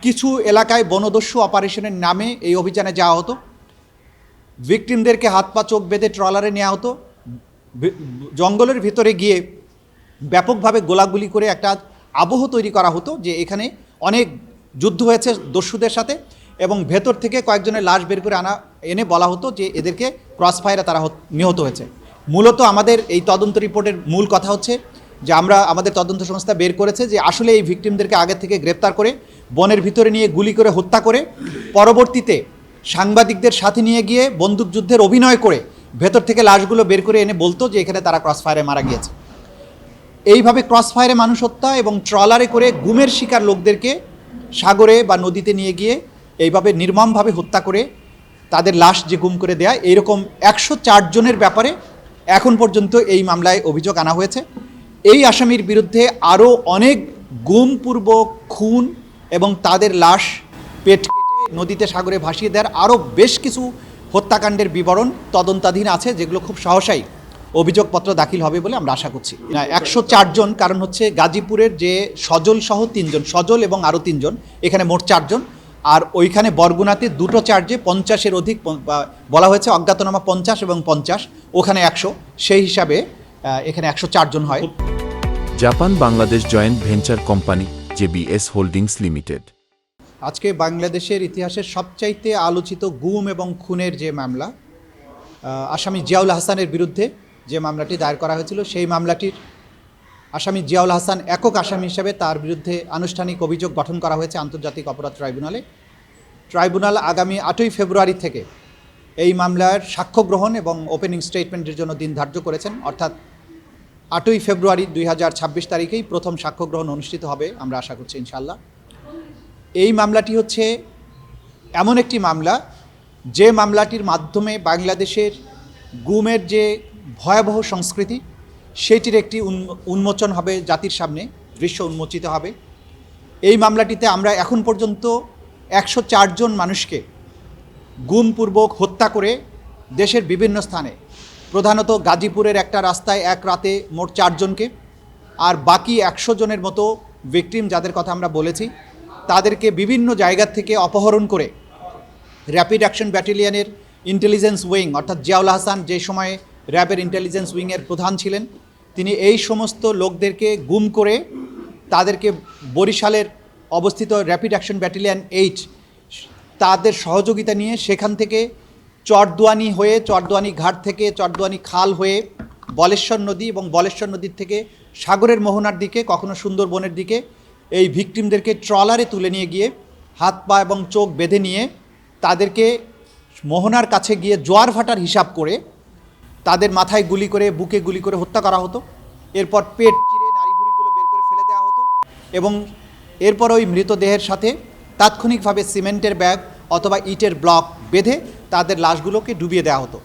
কিছু এলাকায় বনদস্যু অপারেশনের নামে এই অভিযানে যাওয়া হতো। ভিকটিমদেরকে হাত পা চোখ বেঁধে ট্রলারে নেওয়া হতো, জঙ্গলের ভিতরে গিয়ে ব্যাপকভাবে গোলাগুলি করে একটা আবহ তৈরি করা হতো যে এখানে অনেক যুদ্ধ হয়েছে দস্যুদের সাথে, এবং ভেতর থেকে কয়েকজনের লাশ বের করে এনে বলা হতো যে এদেরকে ক্রস ফায়ারে তারা নিহত হয়েছে। মূলত আমাদের এই তদন্ত রিপোর্টের মূল কথা হচ্ছে যে আমাদের তদন্ত সংস্থা বের করেছে যে আসলে এই ভিকটিমদেরকে আগে থেকে গ্রেপ্তার করে বনের ভিতরে নিয়ে গুলি করে হত্যা করে পরবর্তীতে সাংবাদিকদের সাথে নিয়ে গিয়ে বন্দুকযুদ্ধের অভিনয় করে ভেতর থেকে লাশগুলো বের করে এনে বলতো যে এখানে তারা ক্রস ফায়ারে মারা গিয়েছে। এইভাবে ক্রস ফায়ারে মানুষ হত্যা এবং ট্রলারে করে গুমের শিকার লোকদেরকে সাগরে বা নদীতে নিয়ে গিয়ে এইভাবে নির্মমভাবে হত্যা করে তাদের লাশ যে গুম করে দেয়া, এইরকম 104 জনের ব্যাপারে এখন পর্যন্ত এই মামলায় অভিযোগ আনা হয়েছে। এই আসামির বিরুদ্ধে আরও অনেক গুমপূর্বক খুন এবং তাদের লাশ পেট কেটে নদীতে সাগরে ভাসিয়ে দেওয়ার আরও বেশ কিছু হত্যাকাণ্ডের বিবরণ তদন্তাধীন আছে, যেগুলো খুব সহসাই অভিযোগপত্র দাখিল হবে বলে আমরা আশা করছি। 104 জন, কারণ হচ্ছে গাজীপুরের যে সজল সহ 3 জন, সজল এবং আরও 3 জন, এখানে মোট 4 জন, আর ওইখানে বরগুনাতে 2টো চার্জে 50-এর অধিক বলা হয়েছে, অজ্ঞাতনামা 50 এবং 50, ওখানে 100, সেই হিসাবে এখানে 104 জন হয়। Japan Bangladesh joint venture company JBS holdings limited আজকে বাংলাদেশের ইতিহাসের সবচাইতে আলোচিত গুম এবং খুনের যে মামলা, আসামি জিয়াউল হাসানের বিরুদ্ধে যে মামলাটি দায়ের করা হয়েছিল, সেই মামলাটির আসামি জিয়াউল হাসান একক আসামি হিসেবে তার বিরুদ্ধে আনুষ্ঠানিক অভিযোগ গঠন করা হয়েছে আন্তর্জাতিক অপরাধ ট্রাইব্যুনালে। ট্রাইব্যুনাল আগামী 8ই ফেব্রুয়ারি থেকে এই মামলার সাক্ষ্য গ্রহণ এবং ওপেনিং স্টেটমেন্টের জন্য দিন ধার্য করেছেন, অর্থাৎ 8ই ফেব্রুয়ারি 2026 তারিখেই প্রথম সাক্ষ্য গ্রহণ অনুষ্ঠিত হবে, আমরা আশা করছি ইনশাআল্লাহ। এই মামলাটি হচ্ছে এমন একটি মামলা যে মামলাটির মাধ্যমে বাংলাদেশের গুমের যে ভয়াবহ সংস্কৃতি, সেটির একটি উন্মোচন হবে, জাতির সামনে দৃশ্য উন্মোচিত হবে। এই মামলাটিতে আমরা এখন পর্যন্ত 104 জন মানুষকে গুমপূর্বক হত্যা করে দেশের বিভিন্ন স্থানে, প্রধানত গাজীপুরের একটা রাস্তায় এক রাতে মোট 4 জনকে, আর বাকি 100 জনের মতো ভিকটিম যাদের কথা আমরা বলেছি, তাদেরকে বিভিন্ন জায়গা থেকে অপহরণ করে র্যাপিড অ্যাকশন ব্যাটালিয়নের ইন্টেলিজেন্স উইং, অর্থাৎ জিয়াউল হাসান যে সময়ে র্যাবের ইন্টেলিজেন্স উইংয়ের প্রধান ছিলেন, তিনি এই সমস্ত লোকদেরকে গুম করে তাদেরকে বরিশালের অবস্থিত র্যাপিড অ্যাকশন ব্যাটালিয়ন 8 তাদের সহযোগিতা নিয়ে সেখান থেকে চরদুয়ানি হয়ে, চরদুয়ানি ঘাট থেকে চরদুয়ানি খাল হয়ে বলেশ্বর নদী, এবং বলেশ্বর নদীর থেকে সাগরের মোহনার দিকে, কখনো সুন্দরবনের দিকে এই ভিকটিমদেরকে ট্রলারে তুলে নিয়ে গিয়ে হাত পা এবং চোখ বেঁধে নিয়ে তাদেরকে মোহনার কাছে গিয়ে জোয়ার ভাটার হিসাব করে তাদের মাথায় গুলি করে, বুকে গুলি করে হত্যা করা হতো। এরপর পেট চিরে নাড়িভুড়িগুলো বের করে ফেলে দেওয়া হতো, এবং এরপর ওই মৃতদেহের সাথে তাৎক্ষণিকভাবে সিমেন্টের ব্যাগ অথবা ইটের ব্লক বেঁধে তাদের লাশগুলোকে ডুবিয়ে দেওয়া হতো।